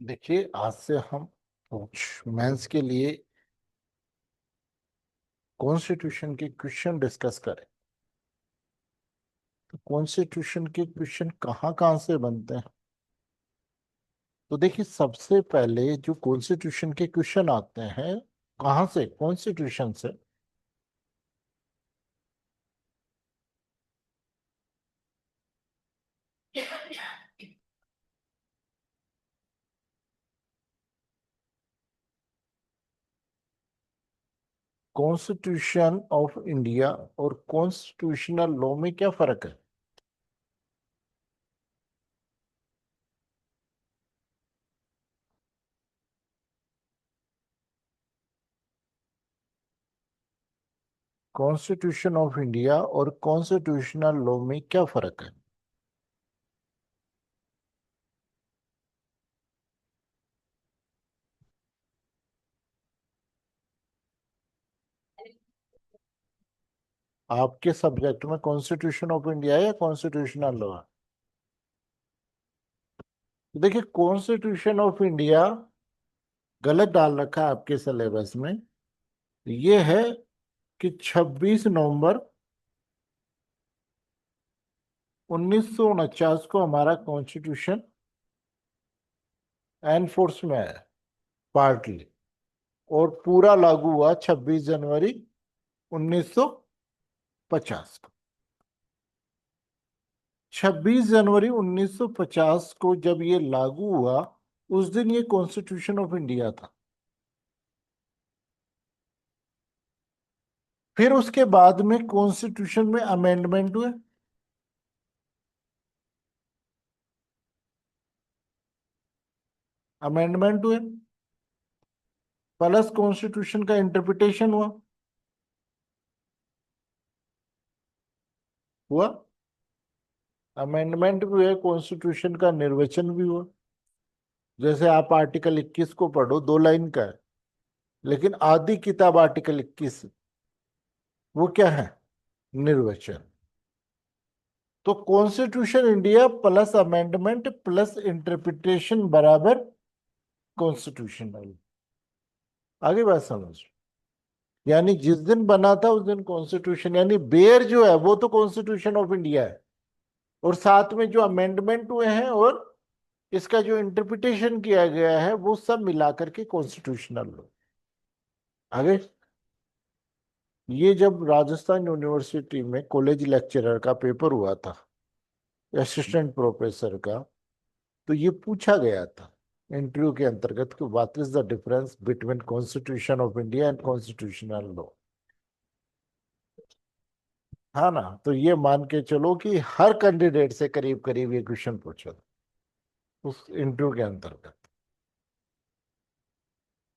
देखिए, आज से हम कुछ मेंस के लिए कॉन्स्टिट्यूशन के क्वेश्चन डिस्कस करें। तो कॉन्स्टिट्यूशन के क्वेश्चन कहाँ कहाँ से बनते हैं? तो देखिए, सबसे पहले जो कॉन्स्टिट्यूशन के क्वेश्चन आते हैं, कहाँ से? कॉन्स्टिट्यूशन से। कॉन्स्टिट्यूशन ऑफ इंडिया और कॉन्स्टिट्यूशनल लॉ में क्या फर्क है? कॉन्स्टिट्यूशन ऑफ इंडिया और कॉन्स्टिट्यूशनल लॉ में क्या फर्क है? आपके सब्जेक्ट में कॉन्स्टिट्यूशन ऑफ इंडिया है या कॉन्स्टिट्यूशनल लॉ है? तो देखिए, कॉन्स्टिट्यूशन ऑफ इंडिया गलत डाल रखा है आपके सिलेबस में। ये है कि 26 नवंबर 1949 को हमारा कॉन्स्टिट्यूशन एनफोर्स में है, पार्टली, और पूरा लागू हुआ 26 जनवरी 1950 को। 26 जनवरी 1950 को जब ये लागू हुआ, उस दिन ये कॉन्स्टिट्यूशन ऑफ इंडिया था। फिर उसके बाद में कॉन्स्टिट्यूशन में अमेंडमेंट हुए। अमेंडमेंट हुए प्लस कॉन्स्टिट्यूशन का इंटरप्रिटेशन हुआ। अमेंडमेंट भी हुए, कॉन्स्टिट्यूशन का निर्वचन भी हुआ। जैसे आप आर्टिकल 21 को पढ़ो, 2 लाइन का है, लेकिन आधी किताब आर्टिकल 21 वो क्या है? निर्वचन। तो constitution India plus amendment plus interpretation बराबर कॉन्स्टिट्यूशनल। आगे बात समझ। यानी जिस दिन बना था उस दिन कॉन्स्टिट्यूशन, यानी बेयर जो है वो तो कॉन्स्टिट्यूशन ऑफ इंडिया है, और साथ में जो अमेंडमेंट हुए हैं और इसका जो इंटरप्रिटेशन किया गया है वो सब मिलाकर के कॉन्स्टिट्यूशनल लॉ। आगे, ये जब राजस्थान यूनिवर्सिटी में कॉलेज लेक्चरर का पेपर हुआ था, असिस्टेंट प्रोफेसर का, तो ये पूछा गया था इंटरव्यू के अंतर्गत कि what is the difference between constitution of India and constitutional law. हाँ ना? तो ये मान के चलो कि हर कैंडिडेट से करीब करीब ये क्वेश्चन पूछा था उस इंटरव्यू के अंतर्गत।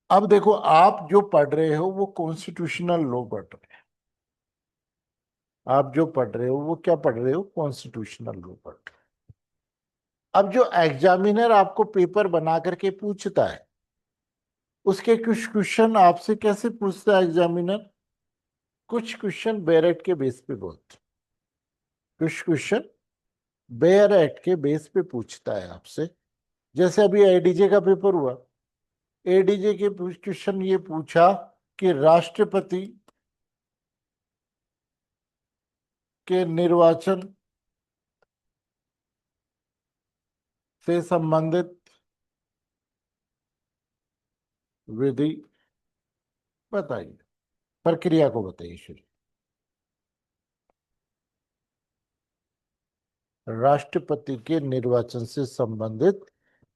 अब देखो, आप जो पढ़ रहे हो वो कॉन्स्टिट्यूशनल लॉ पढ़ रहे हो। आप जो पढ़ रहे हो वो क्या पढ़ रहे हो? कॉन्स्टिट्यूशनल लॉ पढ़ रहे हो। अब जो एग्जामिनर आपको पेपर बना करके पूछता है, उसके कुछ क्वेश्चन आपसे कैसे पूछता है एग्जामिनर? कुछ क्वेश्चन बेरेट के बेस पे बोलते हैं, कुछ क्वेश्चन बेरेट के बेस पे पूछता है आपसे। जैसे अभी एडीजे का पेपर हुआ, एडीजे के क्वेश्चन ये पूछा कि राष्ट्रपति के निर्वाचन से संबंधित विधि बताइए, प्रक्रिया को बताइए शुरू। राष्ट्रपति के निर्वाचन से संबंधित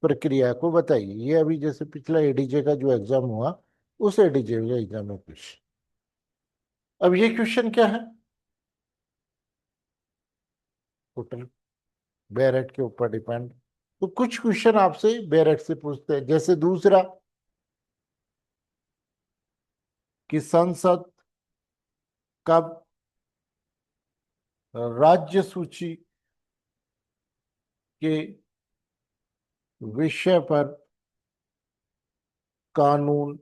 प्रक्रिया को बताइए। ये अभी जैसे पिछला एडीजे का जो एग्जाम हुआ, उस एडीजे का एग्जाम में कुछ। अब ये क्वेश्चन क्या है? टोटल बेरेट के ऊपर डिपेंड। तो कुछ क्वेश्चन आपसे बेरेट से पूछते हैं, जैसे दूसरा कि संसद कब राज्य सूची के विषय पर कानून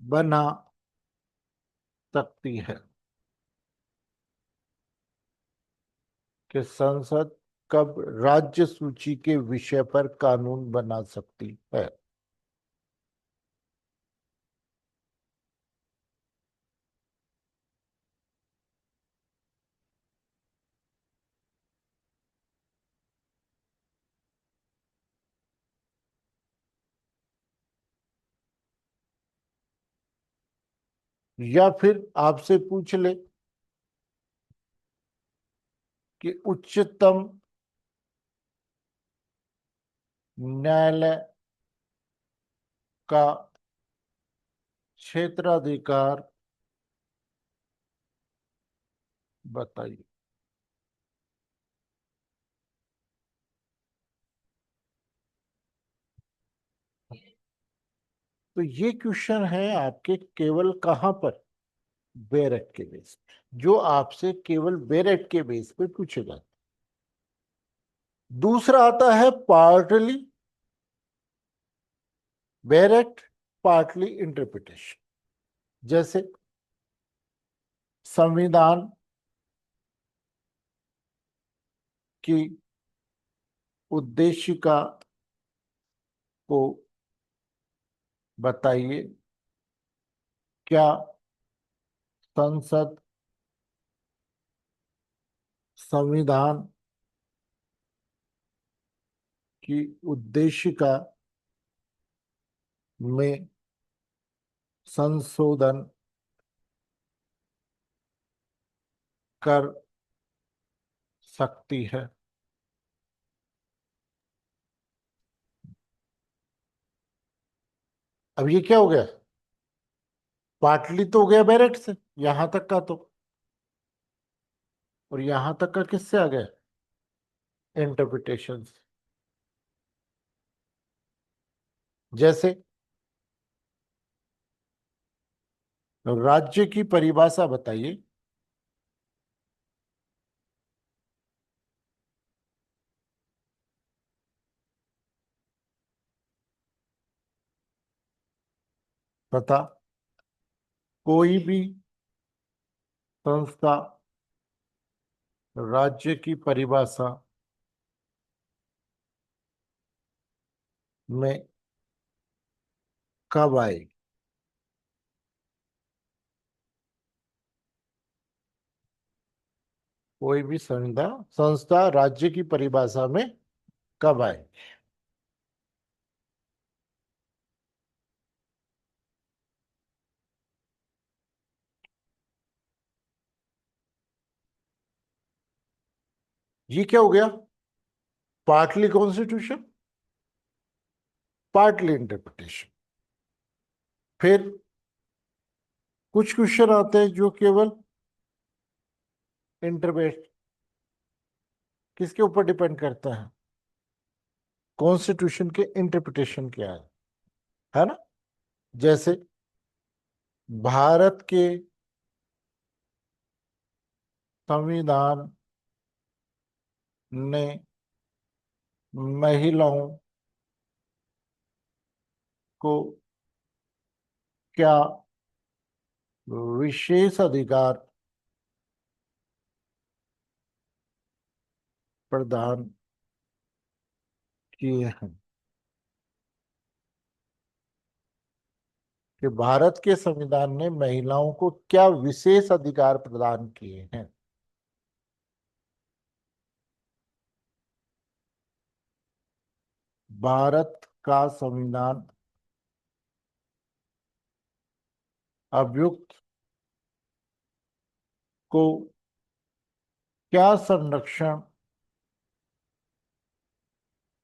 बना सकती है? कि संसद कब राज्य सूची के विषय पर कानून बना सकती है? या फिर आपसे पूछ ले कि उच्चतम न्यायालय का क्षेत्राधिकार बताइए। तो ये क्वेश्चन है आपके केवल कहां पर? बेरेट के बेस पे, जो आपसे केवल बेरेट के बेस पे पूछेगा। दूसरा आता है पार्टली बेरेट, पार्टली इंटरप्रिटेशन। जैसे संविधान की उद्देशिका को बताइए। क्या संसद संविधान की उद्देशिका में संशोधन कर सकती है? अब ये क्या हो गया? पार्टली तो हो गया बैरेट से, यहां तक का तो, और यहां तक का किससे आ गया? इंटरप्रिटेशन। जैसे राज्य की परिभाषा बताइए। तथा कोई भी संस्था राज्य की परिभाषा में कब आएगी? कोई भी संस्था संस्था राज्य की परिभाषा में कब आएगी? ये क्या हो गया? Partly constitution, partly interpretation. फिर कुछ क्वेश्चन आते हैं जो केवल इंटरप्रेट, किसके ऊपर डिपेंड करता है? कॉन्स्टिट्यूशन के इंटरप्रिटेशन क्या है ना? जैसे भारत के संविधान ने महिलाओं को क्या विशेष अधिकार प्रदान किए हैं? कि भारत के संविधान ने महिलाओं को क्या विशेष अधिकार प्रदान किए हैं? भारत का संविधान अभियुक्त को क्या संरक्षण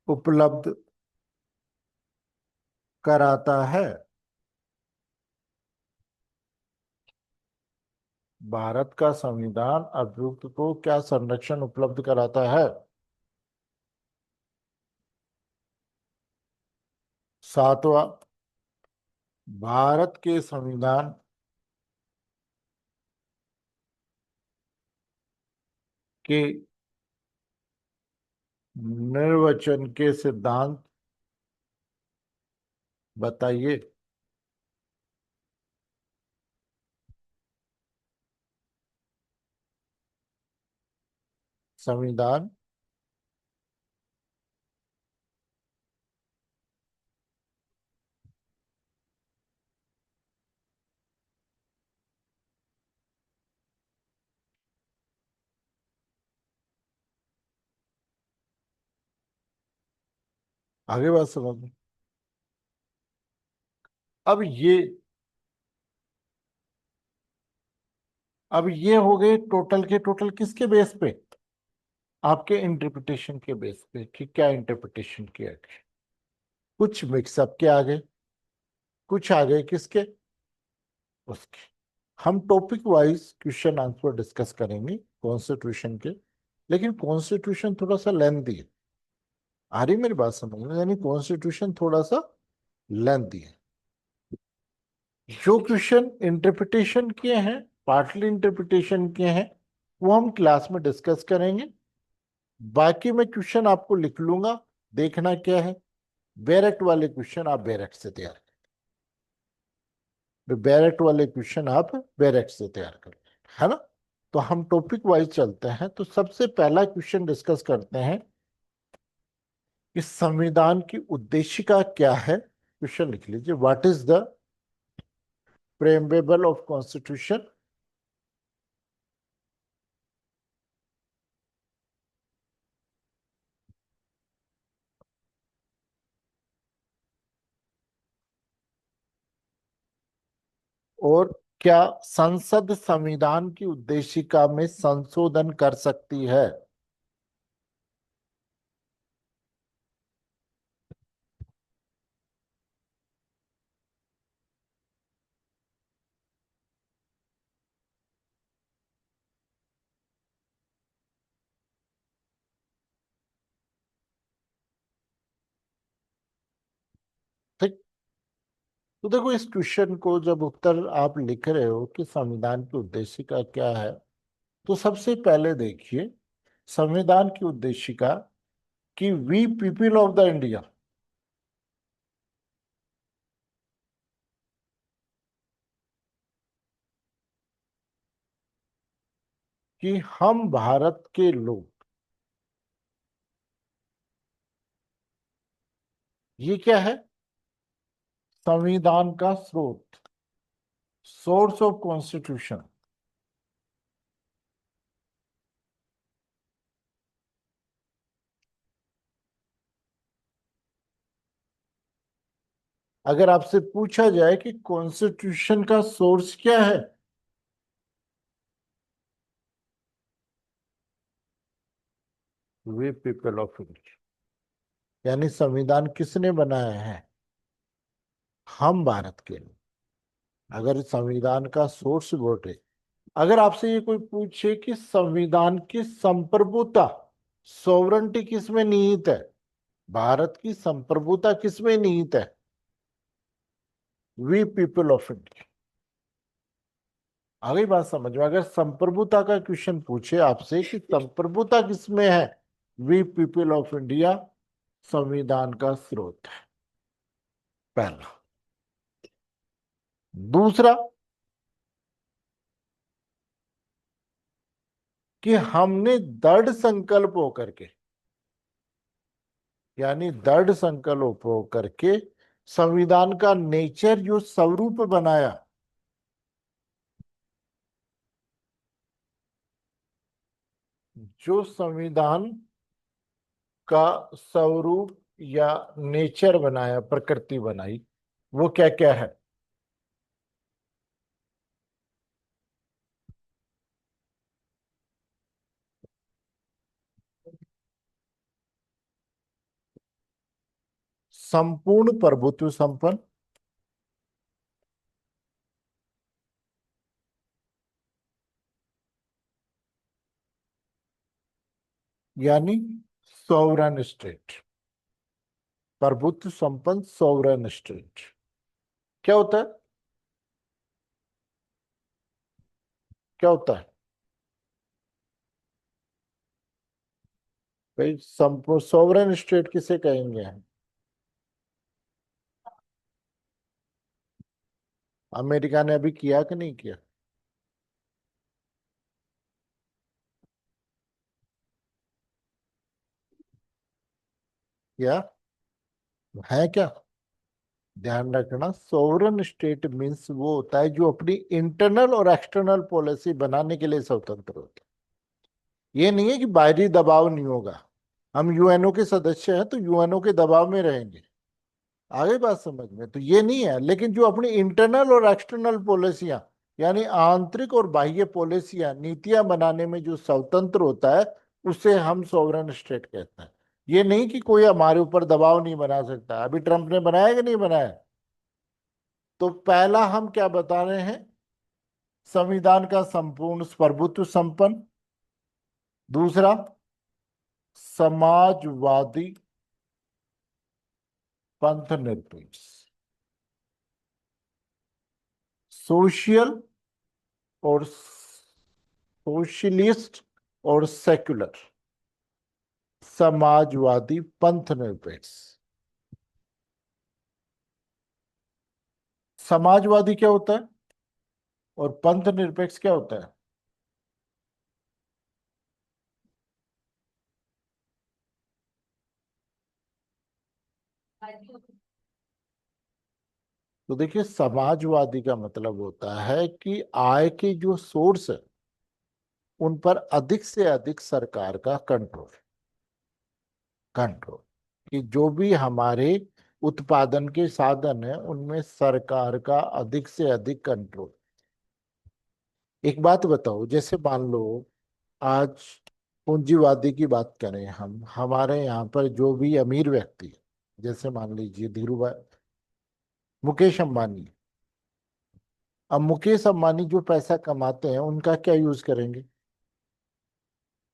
उपलब्ध कराता है? भारत का संविधान अभियुक्त को क्या संरक्षण उपलब्ध कराता है? सातवां, भारत के संविधान के निर्वचन के सिद्धांत बताइए। संविधान आगे बात समझ में। अब ये अब ये हो गए टोटल के टोटल किसके बेस पे? आपके इंटरप्रिटेशन के बेस पे कि क्या इंटरप्रिटेशन किया गया। कुछ मिक्सअप के आ गए, कुछ आ गए किसके, उसके। हम topic wise question answer discuss करेंगे कॉन्स्टिट्यूशन के, लेकिन कॉन्स्टिट्यूशन थोड़ा सा लेंथी है। आ रही मेरी बात समझ में? यानी कॉन्स्टिट्यूशन थोड़ा सा लेंथी है। जो क्वेश्चन इंटरप्रिटेशन किए हैं, पार्टली इंटरप्रिटेशन किए हैं, वो हम क्लास में डिस्कस करेंगे। बाकी मैं क्वेश्चन आपको लिख लूंगा, देखना क्या है। बैरेक्ट वाले क्वेश्चन आप बैरेक्ट से तैयार बैरेक्ट वाले क्वेश्चन आप बैरेक्ट से तैयार कर, है ना। तो हम टॉपिक वाइज चलते हैं। तो सबसे पहला क्वेश्चन डिस्कस करते हैं कि संविधान की उद्देशिका क्या है। क्वेश्चन लिख लीजिए, what is the preamble of constitution. और क्या संसद संविधान की उद्देशिका में संशोधन कर सकती है? ठीक। तो देखो, इस क्वेश्चन को जब उत्तर आप लिख रहे हो कि संविधान की उद्देशिका क्या है, तो सबसे पहले देखिए संविधान की उद्देशिका कि we people of the India, कि हम भारत के लोग, ये क्या है? संविधान का स्रोत, सोर्स ऑफ कॉन्स्टिट्यूशन। अगर आपसे पूछा जाए कि कॉन्स्टिट्यूशन का सोर्स क्या है, वे पीपल ऑफ इंडिया। यानी संविधान किसने बनाया है? हम भारत के लोग। अगर संविधान का सोर्स बोले, अगर आपसे ये कोई पूछे कि संविधान की संप्रभुता, सॉवरेंटी किसमें निहित है, भारत की संप्रभुता किसमें निहित है? We people of India. आ गई बात समझ में? अगर संप्रभुता का क्वेश्चन पूछे आपसे कि संप्रभुता किसमें है, वी पीपल ऑफ इंडिया संविधान का स्रोत है, पहला। दूसरा, कि हमने दृढ़ संकल्प होकर के, यानी दृढ़ संकल्प होकर के संविधान का नेचर जो स्वरूप बनाया, जो संविधान का स्वरूप या नेचर बनाया, प्रकृति बनाई, वो क्या क्या है? संपूर्ण प्रभुत्व संपन्न, यानी सॉवरन स्टेट, प्रभुत्व संपन्न सॉवरन स्टेट। क्या होता है? क्या होता है भाई? संपूर्ण सॉवरन स्टेट किसे कहेंगे हम? अमेरिका ने अभी किया कि नहीं किया? या है क्या? ध्यान रखना, सोवरन स्टेट मीन्स वो होता है जो अपनी इंटरनल और एक्सटर्नल पॉलिसी बनाने के लिए स्वतंत्र होता है। ये नहीं है कि बाहरी दबाव नहीं होगा। हम यूएनओ के सदस्य हैं तो यूएनओ के दबाव में रहेंगे। आगे बात समझ में? तो ये नहीं है, लेकिन जो अपनी इंटरनल और एक्सटर्नल पॉलिसियां, यानी आंतरिक और बाह्य पॉलिसियां, नीतियां बनाने में जो स्वतंत्र होता है, उसे हम सॉवरेन स्टेट कहते हैं। ये नहीं कि कोई हमारे ऊपर दबाव नहीं बना सकता। अभी ट्रंप ने बनाया कि नहीं बनाया? तो पहला हम क्या बता रहे हैं? संविधान का संपूर्ण प्रभुत्व संपन्न। दूसरा, समाजवादी पंथ निरपेक्ष। सोशल और सोशलिस्ट और सेक्युलर। समाजवादी पंथ निरपेक्ष। समाजवादी क्या होता है और पंथ निरपेक्ष क्या होता है? तो देखिए, समाजवादी का मतलब होता है कि आय के जो सोर्स है उन पर अधिक से अधिक सरकार का कंट्रोल। कंट्रोल कि जो भी हमारे उत्पादन के साधन है उनमें सरकार का अधिक से अधिक कंट्रोल। एक बात बताओ, जैसे मान लो आज पूंजीवादी की बात करें, हम हमारे यहाँ पर जो भी अमीर व्यक्ति है, जैसे मान लीजिए धीरू भाई, मुकेश अंबानी। अब मुकेश अंबानी जो पैसा कमाते हैं उनका क्या यूज करेंगे?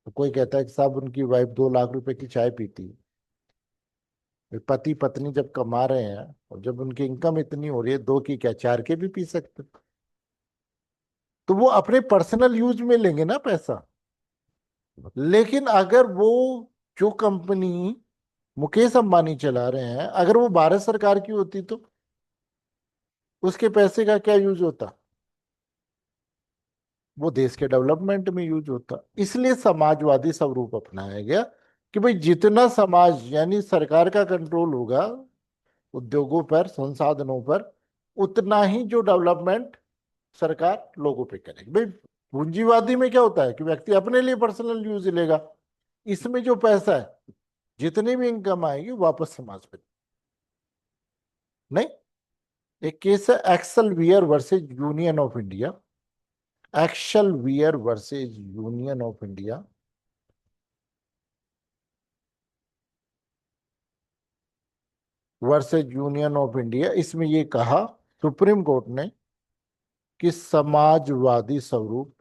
तो कोई कहता है कि साहब उनकी वाइफ 2 लाख रुपए की चाय पीती है। पति पत्नी जब कमा रहे हैं और जब उनकी इनकम इतनी हो रही है, दो की क्या, चार के भी पी सकते हैं। तो वो अपने पर्सनल यूज में लेंगे ना पैसा। लेकिन अगर वो जो कंपनी मुकेश अंबानी चला रहे हैं, अगर वो भारत सरकार की होती तो उसके पैसे का क्या यूज होता? वो देश के डेवलपमेंट में यूज होता। इसलिए समाजवादी स्वरूप अपनाया गया कि भाई जितना समाज यानी सरकार का कंट्रोल होगा उद्योगों पर, संसाधनों पर, उतना ही जो डेवलपमेंट सरकार लोगों पे करेगी। भाई पूंजीवादी में क्या होता है कि व्यक्ति अपने लिए पर्सनल यूज लेगा। इसमें जो पैसा है, जितनी भी इनकम आएगी वापस समाज पे। नहीं, एक केस है Excel Wear versus Union of India. Excel Wear versus Union of India. Versus Union of India. इसमें ये कहा सुप्रीम कोर्ट ने कि समाजवादी स्वरूप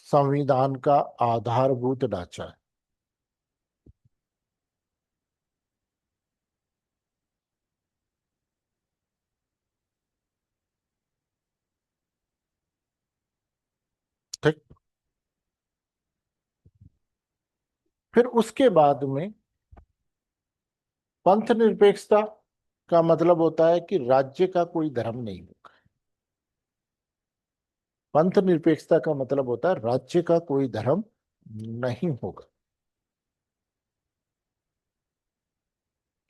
संविधान का आधारभूत ढांचा है। ठीक। फिर उसके बाद में पंथ निरपेक्षता का मतलब होता है कि राज्य का कोई धर्म नहीं होगा। पंथ निरपेक्षता का मतलब होता है राज्य का कोई धर्म नहीं होगा।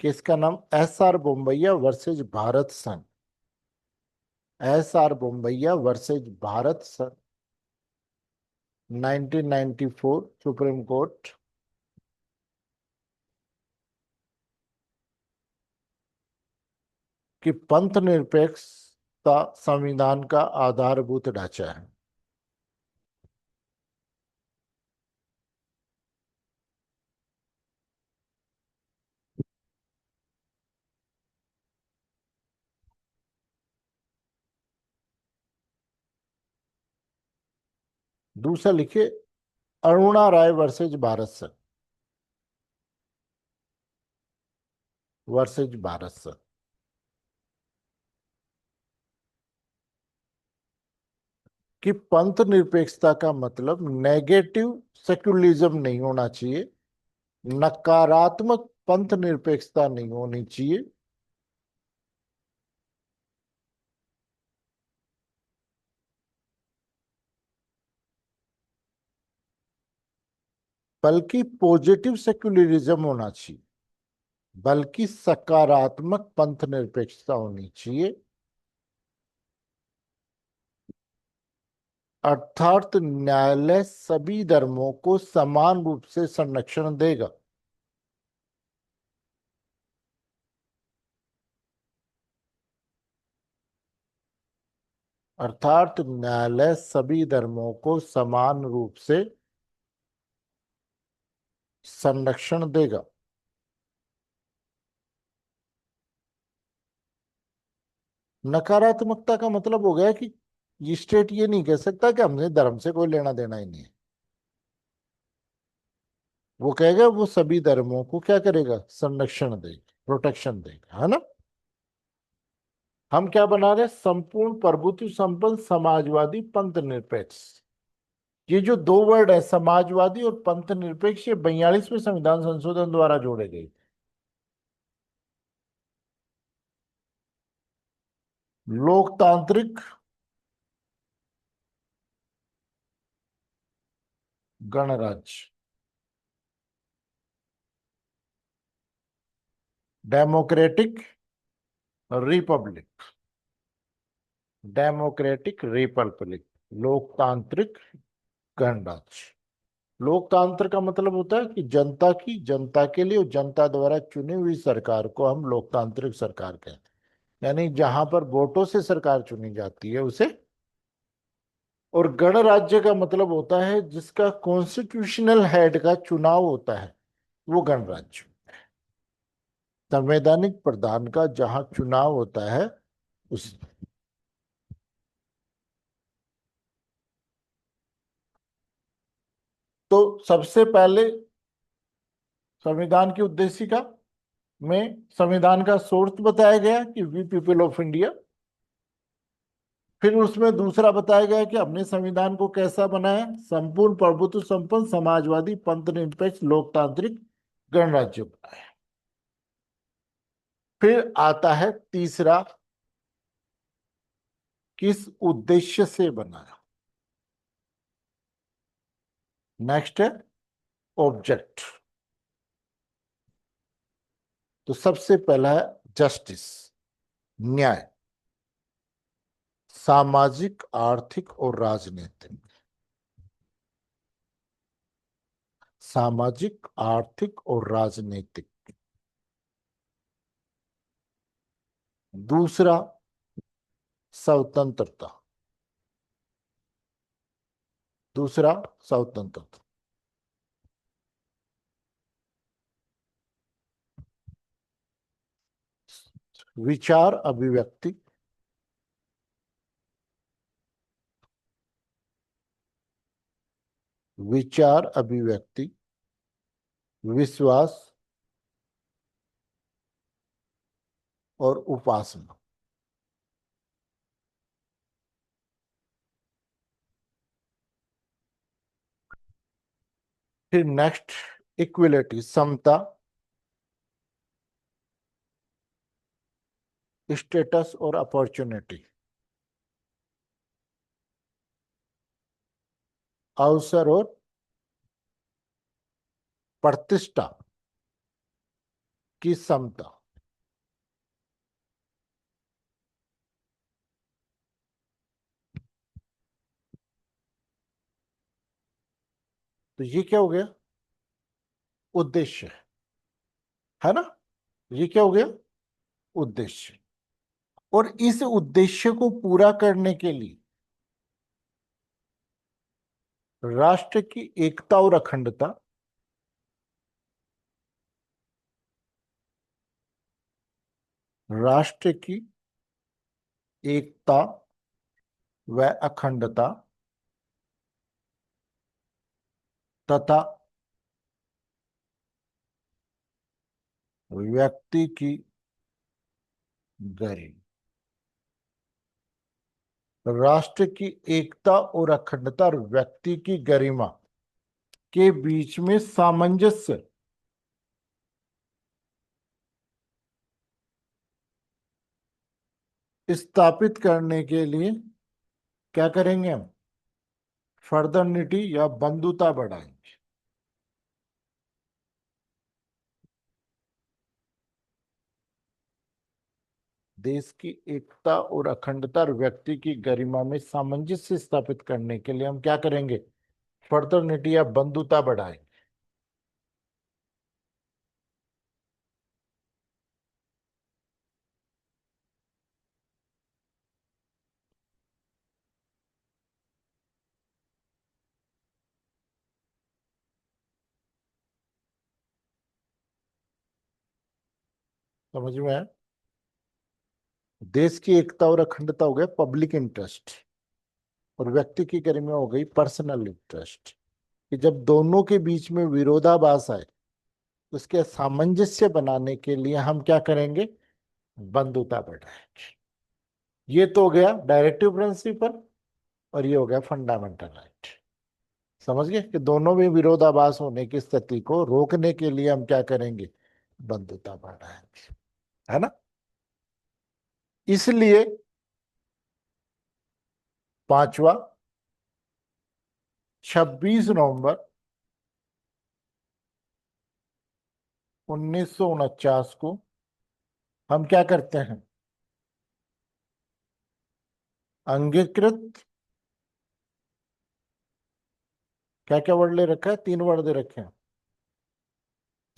किसका नाम? एस आर बोम्बैया वर्सेज भारत संघ। एस आर बोम्बैया वर्सेज भारत संघ, 1994 सुप्रीम कोर्ट। कि पंथ निरपेक्षता संविधान का आधारभूत ढांचा है। दूसरा लिखिए, अरुणा राय वर्सेज भारत संघ। वर्सेज भारत संघ। कि पंथ निरपेक्षता का मतलब नेगेटिव सेक्युलरिज्म नहीं होना चाहिए, नकारात्मक पंथ निरपेक्षता नहीं होनी चाहिए, बल्कि पॉजिटिव सेक्युलरिज्म होना चाहिए। बल्कि सकारात्मक पंथ निरपेक्षता होनी चाहिए। अर्थात न्यायालय सभी धर्मों को समान रूप से संरक्षण देगा। अर्थात न्यायालय सभी धर्मों को समान रूप से संरक्षण देगा। नकारात्मकता का मतलब हो गया कि ये स्टेट ये नहीं कह सकता कि हमने धर्म से कोई लेना देना ही नहीं है। वो कहेगा वो सभी धर्मों को क्या करेगा, संरक्षण देगा, प्रोटेक्शन देगा, है ना। हम क्या बना रहे हैं, संपूर्ण प्रभुत्व संपन्न समाजवादी पंथ निरपेक्ष। ये जो दो वर्ड है समाजवादी और पंथ निरपेक्ष, ये 42वें संविधान संशोधन द्वारा जोड़े गए। लोकतांत्रिक गणराज्य, डेमोक्रेटिक रिपब्लिक, डेमोक्रेटिक रिपब्लिक, लोकतांत्रिक गणराज्य। लोकतंत्र का मतलब होता है कि जनता की, जनता के लिए और जनता द्वारा चुनी हुई सरकार को हम लोकतांत्रिक सरकार कहते हैं। यानी जहां पर वोटों से सरकार चुनी जाती है उसे। और गणराज्य का मतलब होता है जिसका कॉन्स्टिट्यूशनल हेड का चुनाव होता है, वो गणराज्य। संवैधानिक प्रधान का जहां चुनाव होता है उस। तो सबसे पहले संविधान की उद्देशिका में संविधान का सोर्स बताया गया कि वी पीपल ऑफ इंडिया। फिर उसमें दूसरा बताया गया कि हमने संविधान को कैसा बनाया, संपूर्ण प्रभुत्व संपन्न समाजवादी पंथ निरपेक्ष लोकतांत्रिक गणराज्य बनाया। फिर आता है तीसरा, किस उद्देश्य से बनाया। नेक्स्ट है ऑब्जेक्ट। तो सबसे पहला है जस्टिस, न्याय, सामाजिक आर्थिक और राजनीतिक। सामाजिक आर्थिक और राजनीतिक। दूसरा स्वतंत्रता। दूसरा स्वतंत्रता। विचार अभिव्यक्ति। विचार अभिव्यक्ति, विश्वास और उपासना। फिर नेक्स्ट इक्विलिटी, समता, स्टेटस और अपॉर्चुनिटी, अवसर और प्रतिष्ठा की समता। तो ये क्या हो गया, उद्देश्य, है ना। ये क्या हो गया, उद्देश्य। और इस उद्देश्य को पूरा करने के लिए राष्ट्र की एकता और अखंडता, राष्ट्र की एकता व अखंडता तथा व्यक्ति की गरिमा। राष्ट्र की एकता और अखंडता और व्यक्ति की गरिमा के बीच में सामंजस्य स्थापित करने के लिए क्या करेंगे हम, फर्दरनिटी या बंधुता बढ़ाएंगे। देश की एकता और अखंडता और व्यक्ति की गरिमा में सामंजस्य स्थापित करने के लिए हम क्या करेंगे? फ्रेटर्निटी या बंधुता बढ़ाएंगे। समझ में आया? देश की एकता और अखंडता हो गया पब्लिक इंटरेस्ट, और व्यक्ति की गरिमा हो गई पर्सनल इंटरेस्ट। कि जब दोनों के बीच में विरोधाभास आए, उसके सामंजस्य बनाने के लिए हम क्या करेंगे? बंधुता बढ़ाएंगे। ये तो हो गया डायरेक्टिव प्रिंसिपल, और ये हो गया फंडामेंटल राइट। समझ गए कि दोनों में विरोधाभास होने की स्थिति को रोकने के लिए हम क्या करेंगे? बंधुता बढ़ाएंगे, है ना? इसलिए पांचवा, 26 नवंबर 1949 को हम क्या करते हैं? अंगीकृत, क्या क्या वर्ड ले रखा है? 3 वर्ड दे रखे हैं।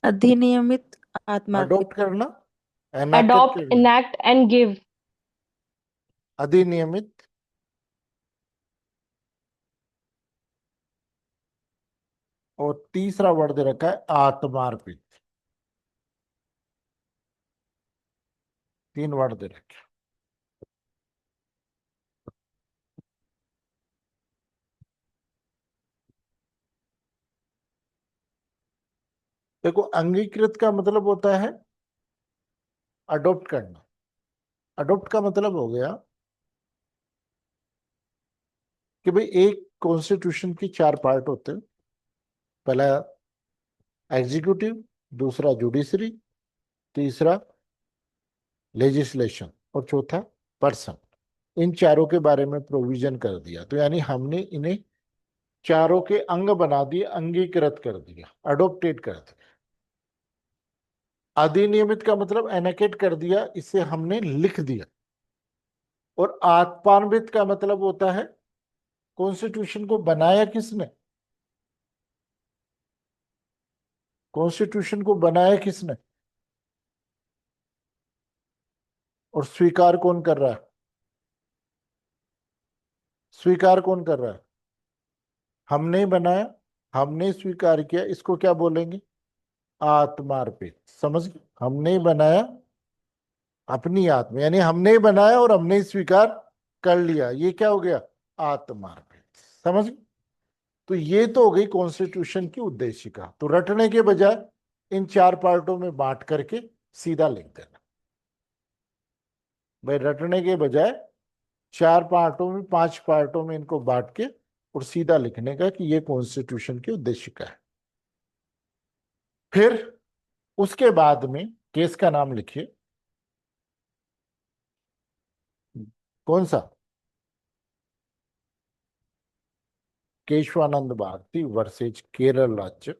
अधिनियमित, आत्मार्पित। अडॉप्ट करना, एनाकेट adopt, करना, enact, and give. अधिनियमित, और तीसरा वर्ड दे रखा है आत्मार्पित। 3 वर्ड दे रखे हैं। देखो, अंगीकृत का मतलब होता है अडॉप्ट करना। अडॉप्ट का मतलब हो गया कि भाई एक कॉन्स्टिट्यूशन की 4 पार्ट होते हैं। पहला एग्जीक्यूटिव, दूसरा जुडिशरी, तीसरा लेजिस्लेशन, और चौथा पर्सन। इन चारों के बारे में प्रोविजन कर दिया, तो यानी हमने इन्हें चारों के अंग बना दिए, अंगीकृत कर दिया, अडोप्टेड कर दिया। अधिनियमित का मतलब एनेकेट कर दिया, इसे हमने लिख दिया। और आत्मान्वित का मतलब होता है कॉन्स्टिट्यूशन को बनाया किसने? कॉन्स्टिट्यूशन को बनाया किसने? और स्वीकार कौन कर रहा है? स्वीकार कौन कर रहा है? हमने बनाया, हमने स्वीकार किया, इसको क्या बोलेंगे? आत्मार्पित। समझ गए? हमने बनाया अपनी आत्मा, यानी हमने बनाया और हमने ही स्वीकार कर लिया, ये क्या हो गया? आत्मार्पित। समझ गए? तो ये तो हो गई कॉन्स्टिट्यूशन की उद्देशिका। तो रटने के बजाय इन 4 पार्टों में बांट करके सीधा लिख देना। भाई रटने के बजाय 4 पार्टों में, 5 पार्टों में इनको बांट के और सीधा लिखने का कि ये कॉन्स्टिट्यूशन की उद्देशिका है। फिर उसके बाद में केस का नाम लिखिए। कौन सा? केशवानंद भारती वर्सेज केरल राज्य।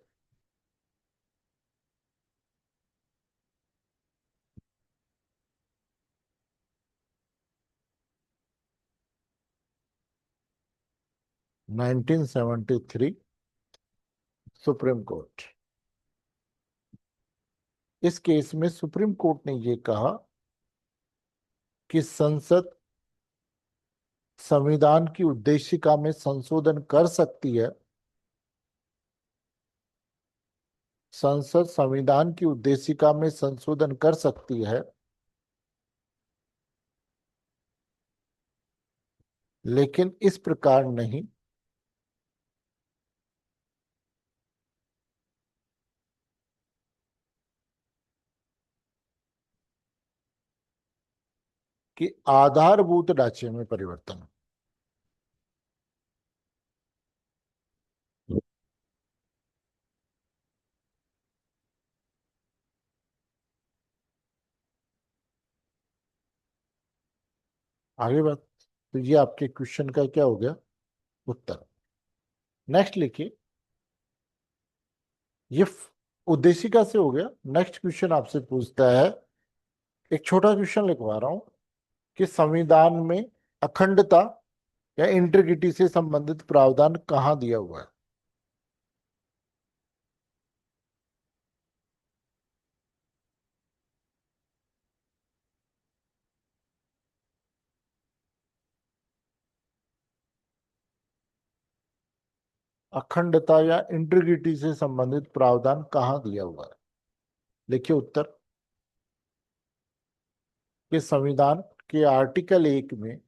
Nineteen 73, supreme court. इस केस में सुप्रीम कोर्ट ने यह कहा कि संसद संविधान की उद्देशिका में संशोधन कर सकती है। संसद संविधान की उद्देशिका में संशोधन कर सकती है, लेकिन इस प्रकार नहीं कि आधारभूत ढांचे में परिवर्तन। आगे बात। तो ये आपके क्वेश्चन का क्या हो गया? उत्तर। नेक्स्ट लिखिए। ये उद्देशिका से हो गया। नेक्स्ट क्वेश्चन आपसे पूछता है, एक छोटा क्वेश्चन लिखवा रहा हूं। कि संविधान में अखंडता या इंटीग्रिटी से संबंधित प्रावधान कहाँ दिया हुआ है? अखंडता या इंटीग्रिटी से संबंधित प्रावधान कहाँ दिया हुआ है? लिखिए उत्तर। कि संविधान के आर्टिकल 1 में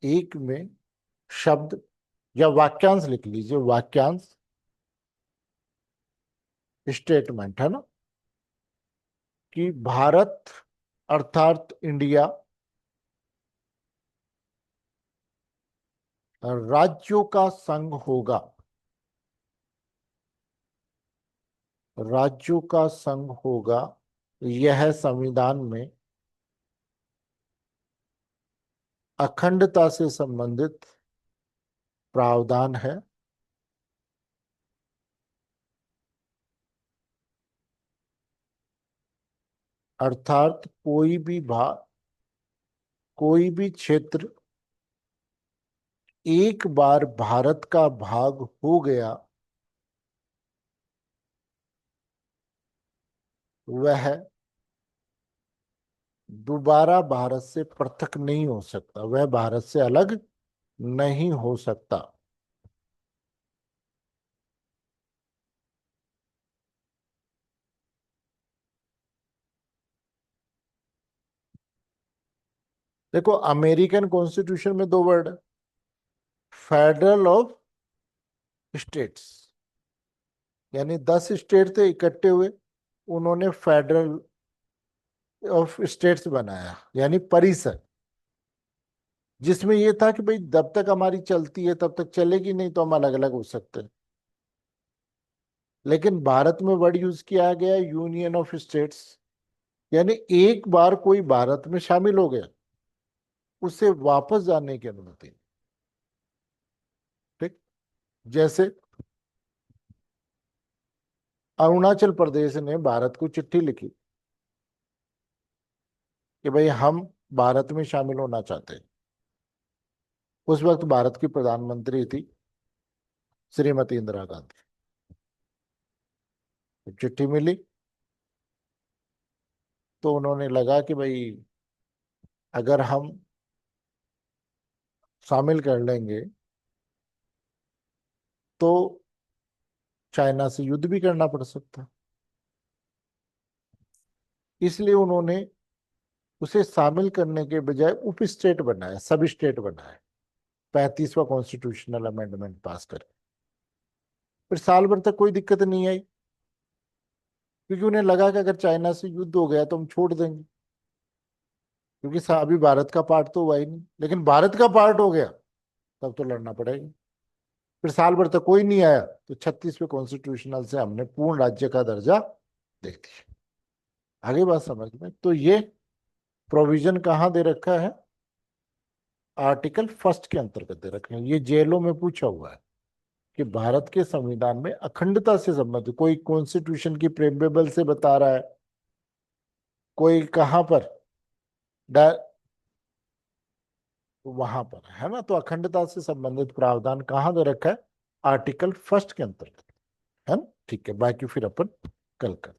एक में शब्द या वाक्यांश लिख लीजिए, वाक्यांश स्टेटमेंट है ना, कि भारत अर्थात इंडिया राज्यों का संघ होगा। राज्यों का संघ होगा, यह संविधान में अखंडता से संबंधित प्रावधान है। अर्थात कोई भी क्षेत्र एक बार भारत का भाग हो गया, वह दोबारा भारत से पृथक नहीं हो सकता, वह भारत से अलग नहीं हो सकता। देखो, अमेरिकन कॉन्स्टिट्यूशन में दो वर्ड है, फेडरल ऑफ स्टेट्स, यानी 10 स्टेट थे इकट्ठे हुए, उन्होंने फेडरल ऑफ स्टेट्स बनाया, यानी परिषद, जिसमें यह था कि भाई जब तक हमारी चलती है तब तक चलेगी, नहीं तो हम अलग अलग हो सकते हैं। लेकिन भारत में वर्ड यूज किया गया यूनियन ऑफ स्टेट्स, यानी एक बार कोई भारत में शामिल हो गया, उसे वापस जाने की अनुमति नहीं। ठीक। जैसे अरुणाचल प्रदेश ने भारत को चिट्ठी लिखी कि भाई हम भारत में शामिल होना चाहते हैं। उस वक्त भारत की प्रधानमंत्री थी श्रीमती इंदिरा गांधी। जब चिट्ठी मिली तो उन्होंने लगा कि भाई अगर हम शामिल कर लेंगे तो चाइना से युद्ध भी करना पड़ सकता है। इसलिए उन्होंने उसे शामिल करने के बजाय उप स्टेट बनाया, सब स्टेट बनाया, 35वां कॉन्स्टिट्यूशनल अमेंडमेंट पास करे। फिर साल भर तक कोई दिक्कत नहीं आई, क्योंकि उन्हें लगा कि अगर चाइना से युद्ध हो गया तो हम छोड़ देंगे, क्योंकि अभी भारत का पार्ट तो हुआ ही नहीं, लेकिन भारत का पार्ट हो गया तब तो लड़ना पड़ेगा। फिर साल भर तक कोई नहीं आया तो 36वें कॉन्स्टिट्यूशनल से हमने पूर्ण राज्य का दर्जा दे दिया। आगे बात समझ में? तो ये प्रोविजन कहाँ दे रखा है? आर्टिकल फर्स्ट के अंतर्गत दे रखे हैं। ये जेलों में पूछा हुआ है कि भारत के संविधान में अखंडता से संबंधित, कोई कॉन्स्टिट्यूशन की प्रेम्बेबल से बता रहा है, कोई कहां पर, वहां पर है ना। तो अखंडता से संबंधित प्रावधान कहाँ दे रखा है? आर्टिकल फर्स्ट के अंतर्गत, है ना। ठीक है, बाकी फिर अपन कल कर